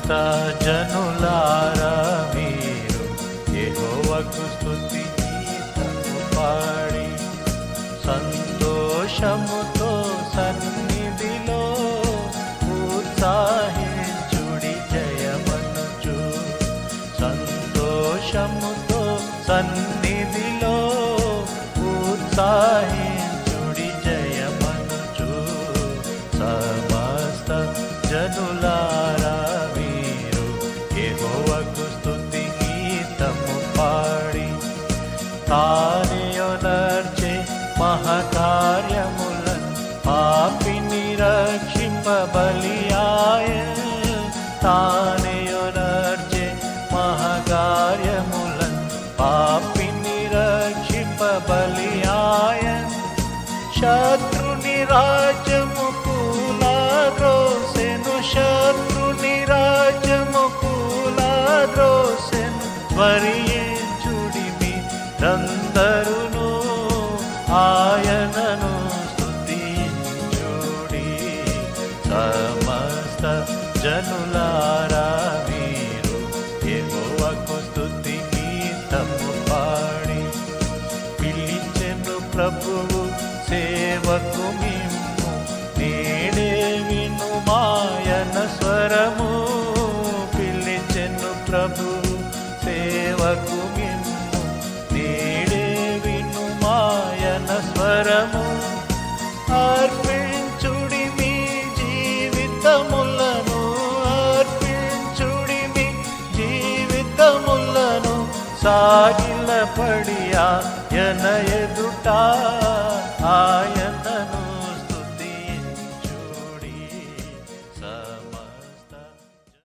జనులారా మీరు యెహోవాకు స్తుతి గీతము పాడి సంతోషముతో సన్నిధిలో ఉత్సాహించుడి జయమనుచు సంతోషముతో సన్నిధిలో ఉత్సాహించుడి జయమనుచు సమస్త జనులారా మీరు యెహోవాకు స్తుతి గీతము పాడి తానేయొనర్చే మహకార్యములను పాపిని రక్షింప బలియాయెను తానేయొనర్చే మహకార్యములను పాపిని రక్షింప బలియాయెను శత్రుని రాజ్యము కూలద్రోసెను శత్రుని రాజ్యము కూలద్రోసెను స్మరించుడి మీరందరును ఆయనను స్తుతించుడి సమస్త జనులారా మీరు యెహోవాకు స్తుతి గీతము పాడి పిలిచెను ప్రభువు సేవకు మిమ్ము నేడే విను మాయన స్వరము పిలిచెను ప్రభువు సేవకు మిమ్ము నేడే విను మాయన స్వరము అర్పించుడి మీ జీవితములను అర్పించుడి మీ జీవితములను సాగిలపడి ఆయన ఎదుట ఆయన